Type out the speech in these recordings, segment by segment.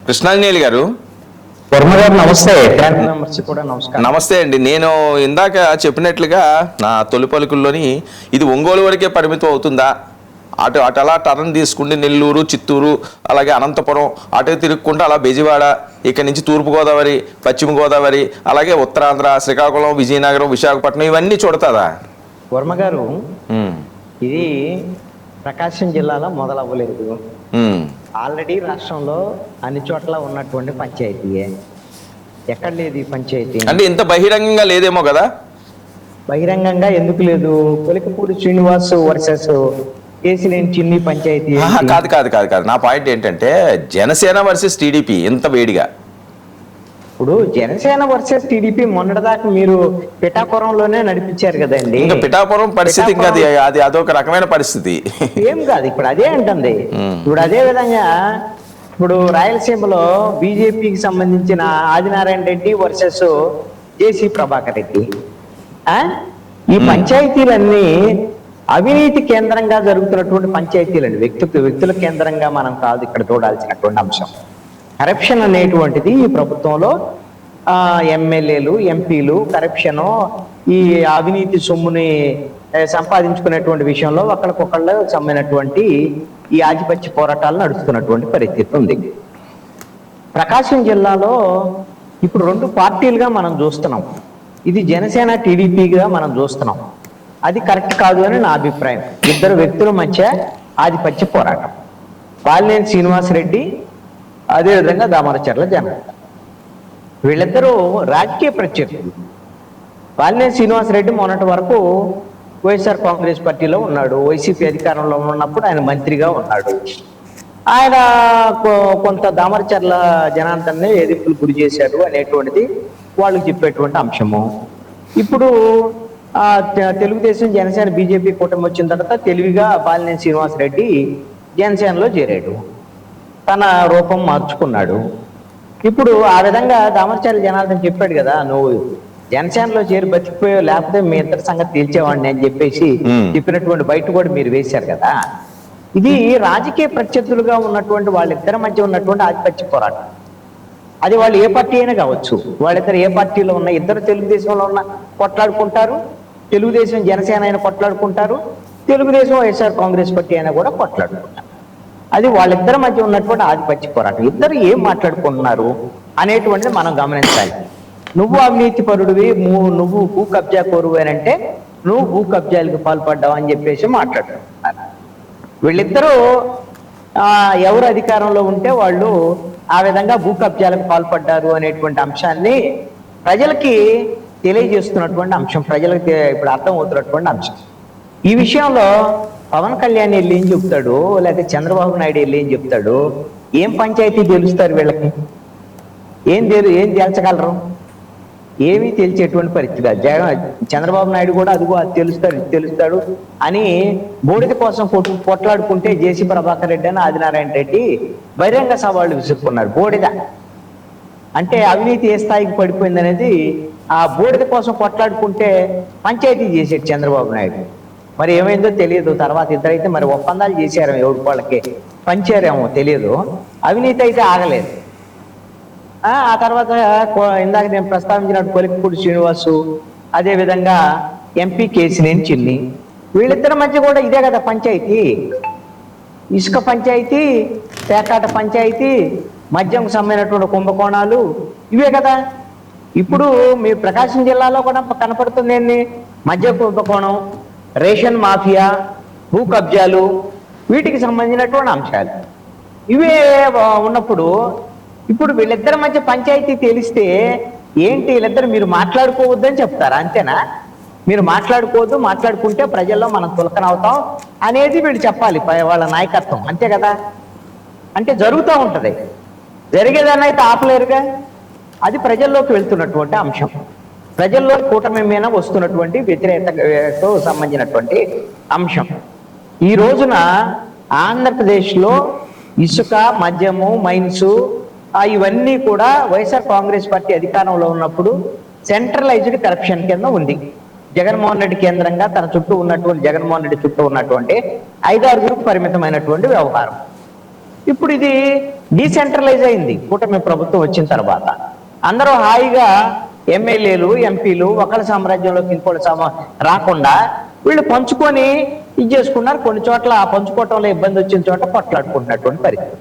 కృష్ణాంజనేయులు గారు. వర్మ గారు నమస్తే. కూడా నమస్కారం. నమస్తే అండి. నేను ఇందాక చెప్పినట్లుగా నా తొలి పలుకుల్లోని ఇది ఒంగోలు వరకే పరిమితం అవుతుందా, అటు అటు అలా టర్న్ తీసుకుంటే నెల్లూరు, చిత్తూరు, అలాగే అనంతపురం అటు తిరుక్కుంటూ అలా బెజవాడ, ఇక్కడ నుంచి తూర్పుగోదావరి, పశ్చిమ గోదావరి, అలాగే ఉత్తరాంధ్ర, శ్రీకాకుళం, విజయనగరం, విశాఖపట్నం ఇవన్నీ చూడతాదా? వర్మ గారు, ఇది ప్రకాశం జిల్లాలో మొదలవ్వలేదు. ఆల్రెడీ రాష్ట్రంలో అన్ని చోట్ల ఉన్నటువంటి పంచాయతీయే. ఎక్కడ లేదు ఈ పంచాయతీ అంటే ఇంత బహిరంగంగా లేదేమో కదా? బహిరంగంగా ఎందుకు లేదు? కొలికపూడి శ్రీనివాస్ వర్సెస్ కేసినేని చిన్ని పంచాయతీ. కాదు కాదు కాదు కాదు నా పాయింట్ ఏంటంటే జనసేన వర్సెస్ టీడీపీ ఎంత వేడిగా. ఇప్పుడు జనసేన వర్సెస్ టీడీపీ మొన్నటిదాకా మీరు పిఠాపురంలోనే నడిపించారు కదండి. ఇంకా పిఠాపురం పరిస్థితి ఇంకా అది అదొక రకమైన పరిస్థితి. ఏం కాదు, ఇప్పుడు అదే అంటుంది. ఇప్పుడు అదే విధంగా ఇప్పుడు రాయలసీమలో బీజేపీకి సంబంధించిన ఆదినారాయణ రెడ్డి వర్సెస్ జేసీ ప్రభాకర్ రెడ్డి. ఈ పంచాయతీలన్నీ అవినీతి కేంద్రంగా జరుగుతున్నటువంటి పంచాయతీలండి. వ్యక్తుల కేంద్రంగా మనం కాదు ఇక్కడ చూడాల్సినటువంటి అంశం. కరప్షన్ అనేటువంటిది ఈ ప్రభుత్వంలో ఎమ్మెల్యేలు, ఎంపీలు కరప్షను, ఈ అవినీతి సొమ్ముని సంపాదించుకునేటువంటి విషయంలో ఒకరికొకళ్ళు సమ్మినటువంటి ఈ ఆధిపత్య పోరాటాలు నడుస్తున్నటువంటి పరిస్థితి ఉంది. ప్రకాశం జిల్లాలో ఇప్పుడు రెండు పార్టీలుగా మనం చూస్తున్నాం. ఇది జనసేన, టీడీపీగా మనం చూస్తున్నాం. అది కరెక్ట్ కాదు అని నా అభిప్రాయం. ఇద్దరు వ్యక్తుల మధ్య ఆధిపత్య పోరాటం. బాలినేని శ్రీనివాసరెడ్డి, అదేవిధంగా దామరచర్ల జనార్దన్, వీళ్ళిద్దరూ రాజకీయ ప్రత్యర్థులు. బాలినేని శ్రీనివాసరెడ్డి మొన్నటి వరకు వైఎస్ఆర్ కాంగ్రెస్ పార్టీలో ఉన్నాడు. వైసీపీ అధికారంలో ఉన్నప్పుడు ఆయన మంత్రిగా ఉన్నాడు. ఆయన కొంత దామరచర్ల జనార్దన్ని ఎదుర్కొలు గురి చేశాడు అనేటువంటిది వాళ్ళు చెప్పేటువంటి అంశము. ఇప్పుడు తెలుగుదేశం, జనసేన, బీజేపీ కూటమి వచ్చిన తర్వాత తెలివిగా బాలినేని శ్రీనివాసరెడ్డి జనసేనలో చేరాడు, తన రూపం మార్చుకున్నాడు. ఇప్పుడు ఆ విధంగా దామరచర్ల జనార్దన్ చెప్పాడు కదా, నువ్వు జనసేనలో చేరి బతికిపోయావు, లేకపోతే మీ ఇద్దరి సంగతి తేల్చేవాడిని అని చెప్పేసి చెప్పినటువంటి బయట కూడా మీరు వేశారు కదా. ఇది రాజకీయ ప్రత్యర్థులుగా ఉన్నటువంటి వాళ్ళిద్దరి మధ్య ఉన్నటువంటి ఆధిపత్య పోరాటం. అది వాళ్ళు ఏ పార్టీ అయినా కావచ్చు. వాళ్ళిద్దరు ఏ పార్టీలో ఉన్న, ఇద్దరు తెలుగుదేశంలో ఉన్న కొట్లాడుకుంటారు, తెలుగుదేశం జనసేన అయినా కొట్లాడుకుంటారు, తెలుగుదేశం వైఎస్ఆర్ కాంగ్రెస్ పార్టీ అయినా కూడా కొట్లాడుకుంటారు. అది వాళ్ళిద్దరి మధ్య ఉన్నటువంటి ఆధిపత్య పోరాటం. ఇద్దరు ఏం మాట్లాడుకుంటున్నారు అనేటువంటిది మనం గమనించాలి. నువ్వు అవినీతి పరుడివి, నువ్వు భూ కబ్జా కోరువేనంటే నువ్వు భూ కబ్జాలకు పాల్పడ్డావు అని చెప్పేసి మాట్లాడుతున్నారు. వీళ్ళిద్దరూ ఎవరు అధికారంలో ఉంటే వాళ్ళు ఆ విధంగా భూ కబ్జాలకు పాల్పడ్డారు అనేటువంటి అంశాన్ని ప్రజలకి తెలియజేస్తున్నటువంటి అంశం, ప్రజలకు ఇప్పుడు అర్థమవుతున్నటువంటి అంశం. ఈ విషయంలో పవన్ కళ్యాణ్ వెళ్ళి ఏం చెప్తాడు, లేకపోతే చంద్రబాబు నాయుడు వెళ్ళి ఏం చెప్తాడు? ఏం పంచాయతీ తెలుస్తారు వీళ్ళకి? ఏం తేల్చగలరు? ఏమీ తెలిసేటువంటి పరిస్థితి. చంద్రబాబు నాయుడు కూడా అదిగో అది తెలుస్తాడు అని బూడిద కోసం కొట్లాడుకుంటే జేసీ ప్రభాకర్ రెడ్డి అని ఆదినారాయణ రెడ్డి బహిరంగ సవాళ్ళు విసురుకున్నారు. బూడిద అంటే అవినీతి ఏ స్థాయికి పడిపోయింది అనేది, ఆ బూడిద కోసం కొట్లాడుకుంటే పంచాయతీ చేసాడు చంద్రబాబు నాయుడు. మరి ఏమైందో తెలియదు. తర్వాత ఇద్దరైతే మరి ఒప్పందాలు చేశారు, ఎవరి వాళ్ళకి పంచారేమో తెలియదు. అవినీతి అయితే ఆగలేదు. ఆ తర్వాత ఇందాక నేను ప్రస్తావించినట్టు కొలికపూడి శ్రీనివాసు, అదేవిధంగా ఎంపీ కేసినేని చిన్ని, వీళ్ళిద్దరి మధ్య కూడా ఇదే కదా పంచాయతీ. ఇసుక పంచాయతీ, పేకాట పంచాయతీ, మద్యంకు సంబంధించినటువంటి కుంభకోణాలు ఇవే కదా. ఇప్పుడు మీ ప్రకాశం జిల్లాలో కూడా కనపడుతుంది ఏంటి? మద్య కుంభకోణం, రేషన్ మాఫియా, భూ కబ్జాలు, వీటికి సంబంధించినటువంటి అంశాలు ఇవే ఉన్నప్పుడు ఇప్పుడు వీళ్ళిద్దరి మధ్య పంచాయతీ తెలిస్తే ఏంటి? వీళ్ళిద్దరు మీరు మాట్లాడుకోవద్దని చెప్తారా? అంతేనా? మీరు మాట్లాడుకోవద్దు, మాట్లాడుకుంటే ప్రజల్లో మనం తులకనవుతాం అనేది వీళ్ళు చెప్పాలి, వాళ్ళ నాయకత్వం. అంతే కదా. అంటే జరుగుతూ ఉంటుంది. జరిగేదాన్ని అయితే ఆపలేరుగా. అది ప్రజల్లోకి వెళ్తున్నటువంటి అంశం. ప్రజల్లో కూటమి మీద వస్తున్నటువంటి వ్యతిరేకతతో సంబంధించినటువంటి అంశం. ఈ రోజున ఆంధ్రప్రదేశ్లో ఇసుక, మద్యము, మైన్స్ ఇవన్నీ కూడా వైఎస్ఆర్ కాంగ్రెస్ పార్టీ అధికారంలో ఉన్నప్పుడు సెంట్రలైజ్డ్ కరప్షన్ కింద ఉంది. జగన్మోహన్ రెడ్డి కేంద్రంగా తన చుట్టూ ఉన్నటువంటి, జగన్మోహన్ రెడ్డి చుట్టూ ఉన్నటువంటి 5-6 పరిమితమైనటువంటి వ్యవహారం. ఇప్పుడు ఇది డీసెంట్రలైజ్ అయింది కూటమి ప్రభుత్వం వచ్చిన తర్వాత. అందరూ హాయిగా ఎమ్మెల్యేలు ఎంపీలు ఒకళ్ళ సామ్రాజ్యంలోకి ఇంకోటి రాకుండా వీళ్ళు పంచుకొని ఇది చేసుకున్నారు. కొన్ని చోట్ల ఆ పంచుకోవటంలో ఇబ్బంది వచ్చిన చోట కొట్లాడుకుంటున్నటువంటి పరిస్థితి.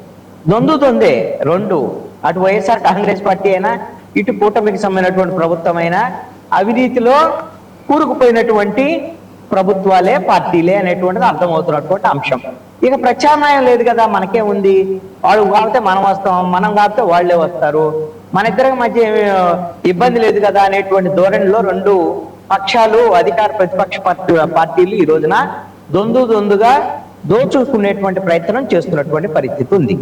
దొందే రెండు, అటు వైఎస్ఆర్ కాంగ్రెస్ పార్టీ అయినా ఇటు కూటమికి సంబంధించినటువంటి ప్రభుత్వం అయినా అవినీతిలో కూరుకుపోయినటువంటి ప్రభుత్వాలే పార్టీలే అనేటువంటిది అర్థమవుతున్నటువంటి అంశం. ఇక ప్రత్యామ్నాయం లేదు కదా, మనకే ఉంది. వాళ్ళు కాకపోతే మనం వస్తాం, మనం కాకపోతే వాళ్ళే వస్తారు, మన ఇద్దరికి మధ్య ఇబ్బంది లేదు కదా అనేటువంటి ధోరణిలో రెండు పక్షాలు, అధికార ప్రతిపక్ష పార్టీలు ఈ రోజున దొందుగా దోచుకునేటువంటి ప్రయత్నం చేస్తున్నటువంటి పరిస్థితి ఉంది.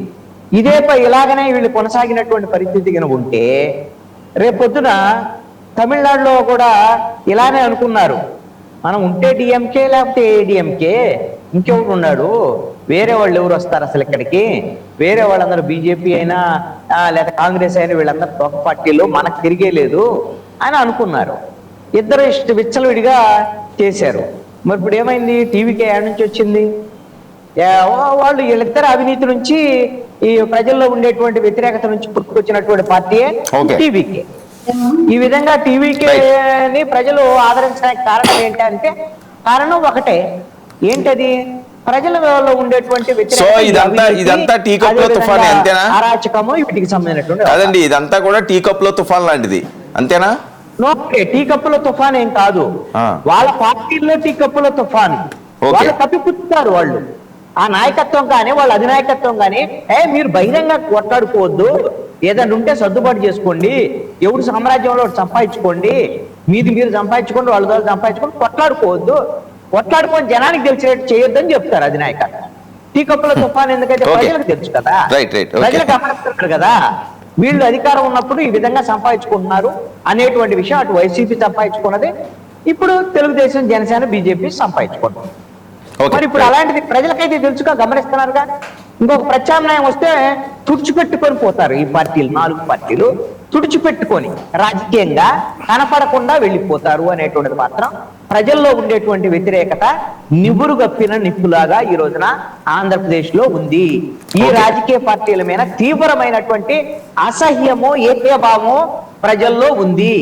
ఇలాగనే వీళ్ళు కొనసాగినటువంటి పరిస్థితి కనుక ఉంటే రేపొద్దున తమిళనాడులో కూడా ఇలానే అనుకున్నారు, మనం ఉంటే డిఎంకే లేకపోతే ఏడిఎంకే, ఇంకెవరు ఉన్నాడు, వేరే వాళ్ళు ఎవరు వస్తారు అసలు ఇక్కడికి, వేరే వాళ్ళందరూ బీజేపీ అయినా లేదా కాంగ్రెస్ అయినా వీళ్ళందరూ ఒక పార్టీలో మనకు తిరిగే లేదు అని అనుకున్నారు. ఇద్దరు విచ్చలవిడిగా చేశారు. మరి ఇప్పుడు ఏమైంది, టీవీకి ఏడు నుంచి వచ్చింది, వాళ్ళు వీళ్ళిద్దరు అవినీతి నుంచి ఈ ప్రజల్లో ఉండేటువంటి వ్యతిరేకత నుంచి పుట్టుకొచ్చినటువంటి పార్టీయే టీవీకే. ఈ విధంగా టీవీకేని ప్రజలు ఆదరించడానికి కారణం ఏంటంటే కారణం ఒకటే, ఏంటది, ప్రజలలో ఉండేటువంటి అరాచకము వీటికి సంబంధించినటువంటి అదండి. ఇదంతా కూడా టీ కప్ లో తుఫాన్ లాంటిది, అంతేనా? టీ కప్పులో తుఫాన్ ఏం కాదు, వాళ్ళ పార్టీల్లో టీ కప్పులో తుఫాన్. వాళ్ళు తప్పిపుచ్చుతారు, వాళ్ళు ఆ నాయకత్వం కానీ వాళ్ళ అధినాయకత్వం కానీ, మీరు బహిరంగ కొట్లాడుకోవద్దు, ఏదైనా ఉంటే సర్దుబాటు చేసుకోండి, ఎవడు సామ్రాజ్యంలో సంపాదించుకోండి, మీది మీరు సంపాదించుకోండి, వాళ్ళ ద్వారా సంపాదించుకోండి, కొట్లాడుకోవద్దు, కొట్లాడుకొని జనానికి తెలిసేటట్టు చేయొద్దని చెప్తారు అధినాయకత్వం. టీ కప్పుల తుఫాన్ ఎందుకైతే ప్రజలకు తెలుసు కదా, ప్రజలకు గమనిస్తున్నారు కదా, వీళ్ళు అధికారం ఉన్నప్పుడు ఈ విధంగా సంపాదించుకుంటున్నారు అనేటువంటి విషయం అటు వైసీపీ సంపాదించుకున్నది, ఇప్పుడు తెలుగుదేశం జనసేన బీజేపీ సంపాదించుకుంటున్నారు. మరి ఇప్పుడు అలాంటిది ప్రజలకైతే తెలుసుగా, గమనిస్తున్నారుగా. ఇంకొక ప్రత్యామ్నాయం వస్తే తుడిచిపెట్టుకొని పోతారు ఈ పార్టీలు, 4 పార్టీలు తుడిచిపెట్టుకొని రాజకీయంగా కనపడకుండా వెళ్ళిపోతారు అనేటువంటిది మాత్రం ప్రజల్లో ఉండేటువంటి వ్యతిరేకత నివురుగప్పిన నిప్పులాగా ఈ రోజున ఆంధ్రప్రదేశ్ లో ఉంది. ఈ రాజకీయ పార్టీల మీద తీవ్రమైనటువంటి అసహ్యము, ఏకీభావము ప్రజల్లో ఉంది.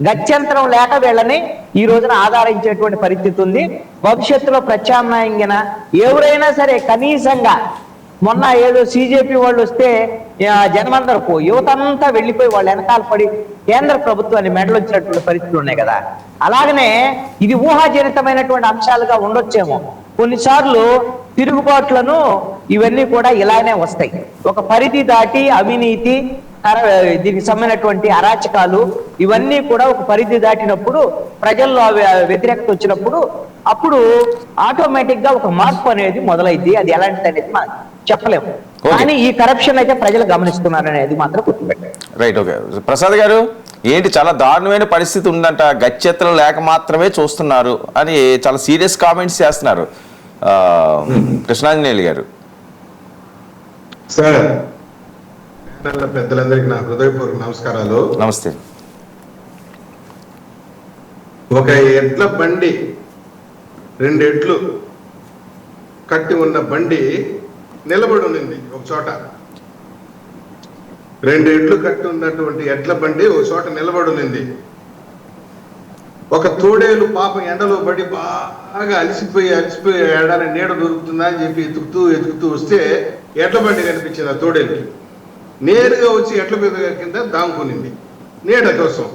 గత్యంతరం లేక వీళ్ళని ఈ రోజున ఆధారించేటువంటి పరిస్థితి ఉంది. భవిష్యత్తులో ప్రత్యామ్నాయంగా ఎవరైనా సరే కనీసంగా, మొన్న ఏదో సిజేపీ వాళ్ళు వస్తే జనమందరూ యువతంతా వెళ్ళిపోయి వాళ్ళ వెనకాల పడి కేంద్ర ప్రభుత్వాన్ని మెడలు వచ్చినటువంటి పరిస్థితులు ఉన్నాయి కదా, అలాగనే ఇది ఊహాజనితమైనటువంటి అంశాలుగా ఉండొచ్చేమో. కొన్నిసార్లు తిరుగుబాట్లను ఇవన్నీ కూడా ఇలానే వస్తాయి. ఒక పరిధి దాటి అవినీతి, దీనికి సంబంధించినటువంటి అరాచకాలు ఇవన్నీ కూడా ఒక పరిధి దాటినప్పుడు, ప్రజల్లో వ్యతిరేకత వచ్చినప్పుడు అప్పుడు ఆటోమేటిక్ గా ఒక మార్పు అనేది మొదలైంది. అది ఎలాంటిది అనేది మనం చెప్పలేము, కానీ ఈ కరప్షన్ అయితే ప్రజలు గమనిస్తున్నారు అనేది మాత్రం గుర్తుపెట్టారు. Right, okay. ప్రసాద్ గారు, ఏంటి చాలా దారుణమైన పరిస్థితి ఉందంట, గత్యంతరం లేక మాత్రమే చూస్తున్నారు అని చాలా సీరియస్ కామెంట్స్ చేస్తున్నారు కృష్ణాంజనేయులు గారు. సార్, పెద్దలందరికీ నా హృదయపూర్వక నమస్కారాలు. నమస్తే. ఒక ఎడ్ల బండి, 2 ఎడ్లు కట్టి ఉన్న బండి నిలబడి ఉన్నింది ఒక చోట. 2 ఎడ్లు కట్టి ఉన్నటువంటి ఎడ్ల బండి ఒక చోట నిలబడి ఉన్నింది. ఒక తోడేలు పాపం ఎండలో పడి బాగా అలసిపోయి ఎడారి నీడ దొరుకుతుందా అని చెప్పి ఎతుకుతూ వస్తే ఎడ్ల బండి కనిపించింది. ఆ తోడేలుకి నేరుగా వచ్చి ఎడ్ల మీద కింద దాముకునింది నీడ కోసం.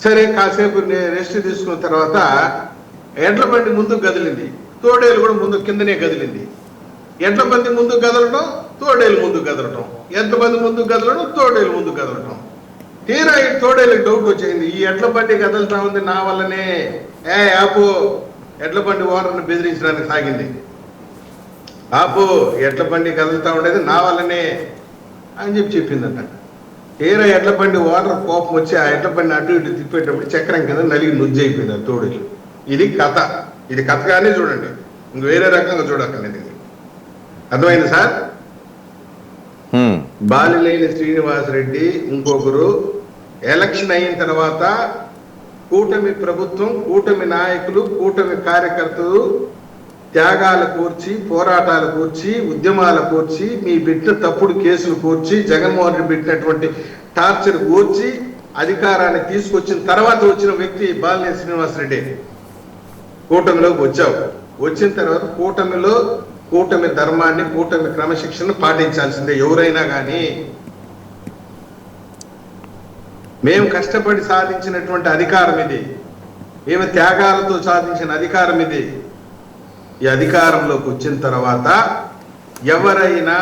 సరే, కాసేపు రెస్ట్ తీసుకున్న తర్వాత ఎడ్ల బండి ముందుకు కదిలింది, తోడేలు కూడా ముందు కిందనే కదిలింది. ఎడ్ల బండి ముందుకు కదలటం, తోడేలు ముందుకు కదలటం, ఎంతమంది ముందుకు కదలడం, తోడేలు ముందుకు కదలటం. తీరా ఈ తోడేలకు డౌట్ వచ్చేసింది, ఈ ఎడ్ల బండి కదులుతా ఉంది నా వల్లనే, ఆపు, ఎడ్ల బండి ఓనర్ని బెదిరించడానికి సాగింది. ఆపు, ఎడ్ల బండి కదులుతా ఉండేది నా వల్లనే అని చెప్పిందంట. తీరా ఎడ్ల బండి ఓనర్ కోపం వచ్చి ఆ ఎడ్ల బండి అటు ఇటు తిప్పేటప్పుడు చక్రం కింద నలిగి నుజ్జి అయిపోయింది ఆ తోడేలు. ఇది కథ, ఇది కథగానే చూడండి, ఇంక వేరే రకంగా చూడక్కర్లేదు. అర్థమైంది సార్? బాలినేని శ్రీనివాసరెడ్డి ఇంకొకరు ఎలక్షన్ అయిన తర్వాత కూటమి ప్రభుత్వం, కూటమి నాయకులు, కూటమి కార్యకర్తలు త్యాగాల కూర్చి, పోరాటాలు కూర్చి, ఉద్యమాల కూర్చి, మీ బిడ్డ తప్పుడు కేసులు కూర్చి, జగన్మోహన్ రెడ్డి పెట్టినటువంటి టార్చర్ కూర్చి అధికారాన్ని తీసుకొచ్చిన తర్వాత వచ్చిన వ్యక్తి బాలినేని శ్రీనివాసరెడ్డి. కూటమిలోకి వచ్చావు. వచ్చిన తర్వాత కూటమి ధర్మాన్ని, కూటమి క్రమశిక్షణను పాటించాల్సిందే ఎవరైనా కానీ. మేము కష్టపడి సాధించినటువంటి అధికారం ఇది. మేము త్యాగాలతో సాధించిన అధికారం ఇది. ఈ అధికారంలోకి వచ్చిన తర్వాత ఎవరైనా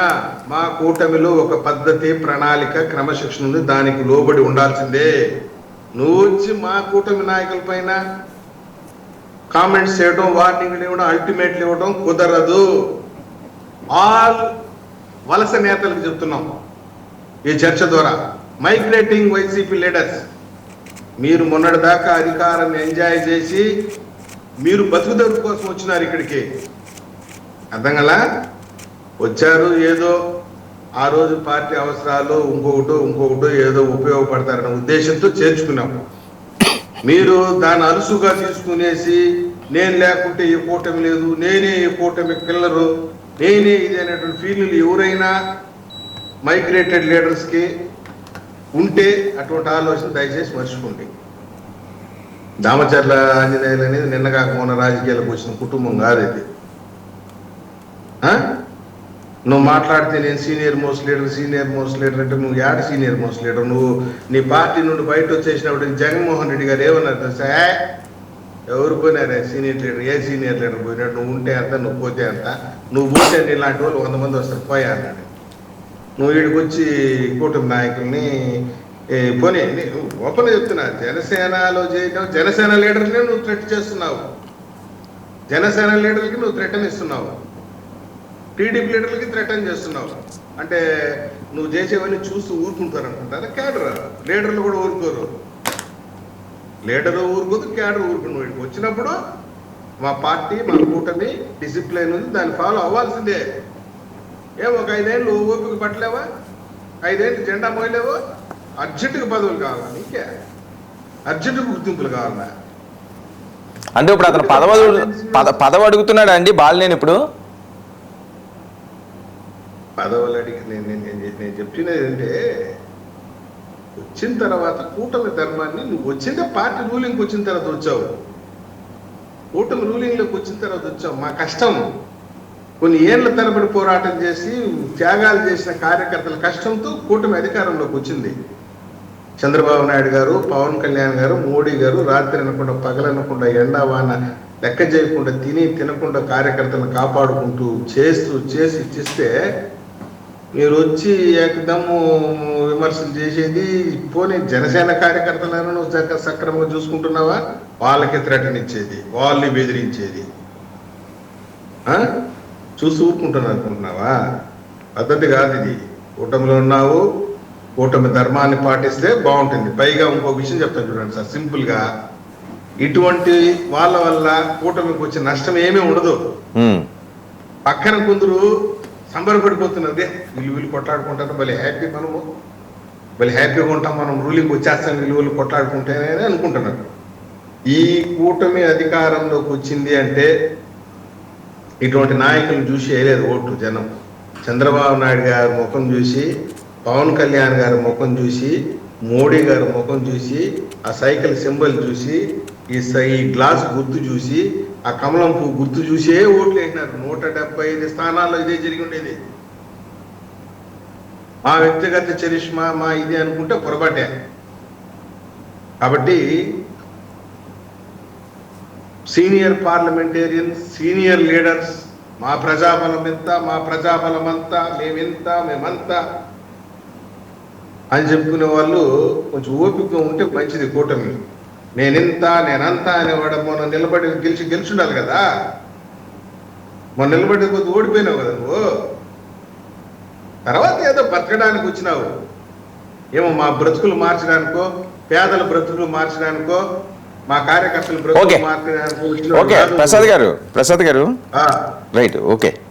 మా కూటమిలో ఒక పద్ధతి, ప్రణాళిక, క్రమశిక్షణ ఉంది, దానికి లోబడి ఉండాల్సిందే. నువ్వు వచ్చి మా కూటమి నాయకుల పైన కామెంట్స్ చేయడం, వార్నింగ్లు ఇవ్వడం, అల్టిమేట్లు ఇవ్వడం కుదరదు. ఆల్ వలస నేతలకు చెప్తున్నాం ఈ చర్చ ద్వారా, మైగ్రేటింగ్ వైసీపీ లీడర్స్, మీరు మొన్నటిదాకా అధికారాన్ని ఎంజాయ్ చేసి మీరు బతుకుదెరువు కోసం వచ్చినారు ఇక్కడికి. అర్థం కదా? వచ్చారు ఏదో ఆ రోజు పార్టీ అవసరాలు ఇంకొకటో ఏదో ఉపయోగపడతారనే ఉద్దేశంతో చేర్చుకున్నాం. మీరు దాన్ని అలుసుగా తీసుకునేసి నేను లేకుంటే ఈ కూటమి లేదు, నేనే ఈ కూటమి పిల్లరు, నేనే ఇది అనేటువంటి ఫీలింగ్లు ఎవరైనా మైగ్రేటెడ్ లీడర్స్కి ఉంటే అటువంటి ఆలోచన దయచేసి మర్చిపోండి. దామచర్ల ఆంజనేయులు అనేది నిన్నగాక మొన్న రాజకీయాలకు వచ్చిన కుటుంబం కాదు ఇది. నువ్వు మాట్లాడితే నేను సీనియర్ మోస్ట్ లీడర్ అంటే నువ్వు యాడ్ సీనియర్ మోస్ట్ లీడర్? నువ్వు నీ పార్టీ నుండి బయట వచ్చేసినప్పుడు జగన్మోహన్ రెడ్డి గారు ఏమన్నారు తెలుసా? ఎవరు పోయినారే senior leader? A senior leader పోయినాడు? నువ్వు ఉంటే అంత, నువ్వు పోతే అంత, నువ్వు పోతే ఇలాంటి వాళ్ళు 100 మంది వస్తారు పోయా అన్నాడు. నువ్వు వీడికి వచ్చి కూటమి నాయకుల్ని పోనీ ఓపెన్ చెప్తున్నా, జనసేనలో చేయడం, జనసేన లీడర్ని నువ్వు థ్రెట్ చేస్తున్నావు, జనసేన లీడర్లకి నువ్వు థ్రెటన్ ఇస్తున్నావు, టీడీపీ లీడర్లకి థ్రెటన్ చేస్తున్నావు. అంటే నువ్వు చేసేవన్నీ చూస్తూ ఊరుకుంటారు అనుకుంటారా? క్యాడర్ లీడర్లు కూడా ఊరుకోరు. లీడర్ ఊరుకోదు, క్యాడర్ ఊరుకుని వీడికి వచ్చినప్పుడు మా పార్టీ, మా కూటమి డిసిప్లిన్ ఉంది, దాన్ని ఫాలో అవ్వాల్సిందే. ఒక 5 ఏళ్ళు ఓపిక పట్టలేవా? 5 ఏళ్ళు జెండా మోయలేవా? అర్జెంటుగా పదవులు కావాలా? నీకే అర్జెంటుగా గుర్తింపులు కావాలా? అంటే ఇప్పుడు అతను పదవి అడుగుతున్నాడు అండి బాలినేని. ఇప్పుడు పదవులు అడిగి నేను చెప్తున్నది ఏంటంటే, వచ్చిన తర్వాత కూటమి ధర్మాన్ని, నువ్వు వచ్చిందే పార్టీ రూలింగ్కి వచ్చిన తర్వాత వచ్చావు, కూటమి రూలింగ్లోకి వచ్చిన తర్వాత వచ్చావు. మా కష్టం, కొన్ని ఏళ్ల తరబడి పోరాటం చేసి త్యాగాలు చేసిన కార్యకర్తల కష్టంతో కూటమి అధికారంలోకి వచ్చింది. చంద్రబాబు నాయుడు గారు, పవన్ కళ్యాణ్ గారు, మోడీ గారు రాత్రి అనకుండా పగలనకుండా ఎండా వాన లెక్క చేయకుండా తినకుండా కార్యకర్తలను కాపాడుకుంటూ చేస్తే మీరు వచ్చి ఏకదమ్ము విమర్శలు చేసేది. పోనీ జనసేన కార్యకర్తలను నువ్వు సక్రమంగా చూసుకుంటున్నావా? వాళ్ళకి థ్రెటన్ ఇచ్చేది, వాళ్ళని బెదిరించేది చూసి ఊరుకుంటున్నా అనుకుంటున్నావా? పద్ధతి కాదు ఇది. కూటమిలో ఉన్నావు, కూటమి ధర్మాన్ని పాటిస్తే బాగుంటుంది. పైగా ఇంకో విషయం చెప్తాను చూడండి సార్, సింపుల్గా, ఇటువంటి వాళ్ళ వల్ల కూటమికి వచ్చే నష్టం ఏమీ ఉండదు. పక్కన కొందరు సంబరపడిపోతున్నదే, వీళ్ళు కొట్లాడుకుంటారు, భలే హ్యాపీ, మనము భలే హ్యాపీగా ఉంటాం, మనం రూలింగ్ వచ్చేస్తాం, వీళ్ళు కొట్లాడుకుంటేనే అనుకుంటున్నారు. ఈ కూటమి అధికారంలోకి వచ్చింది అంటే ఇటువంటి నాయకులను చూసి వేయలేదు ఓట్లు జనం. చంద్రబాబు నాయుడు గారి ముఖం చూసి, పవన్ కళ్యాణ్ గారి ముఖం చూసి, మోడీ గారి ముఖం చూసి, ఆ సైకిల్ సింబల్ చూసి, ఈ గ్లాస్ గుర్తు చూసి, ఆ కమలం పువ్వు గుర్తు చూసే ఓట్లు వేసినారు. 175 స్థానాల్లో ఇదే జరిగి ఉండేది. మా వ్యక్తిగత చరిష్మా, మా ఇది అనుకుంటే పొరపాటే. కాబట్టి సీనియర్ పార్లమెంటేరియన్స్, సీనియర్ లీడర్స్, మా ప్రజాబలం ఎంత, మా ప్రజాబలం అంతా, మేమంతా అని చెప్పుకునే వాళ్ళు కొంచెం ఓపికగా ఉంటే మంచిది. కూటమి నేనంతా అనేవాడు మొన్న నిలబడి గెలిచి ఉండాలి కదా. మొన్న నిలబడి కొద్ది ఓడిపోయినావు కదా నువ్వు. తర్వాత ఏదో బతకడానికి వచ్చినావు, ఏమో మా బ్రతుకులు మార్చడానికో, పేదల బ్రతుకులు మార్చడానికో, మా కార్యకర్తలు బ్రతుకులు మార్చడానికో. ప్రసాద్ గారు రైట్, ఓకే.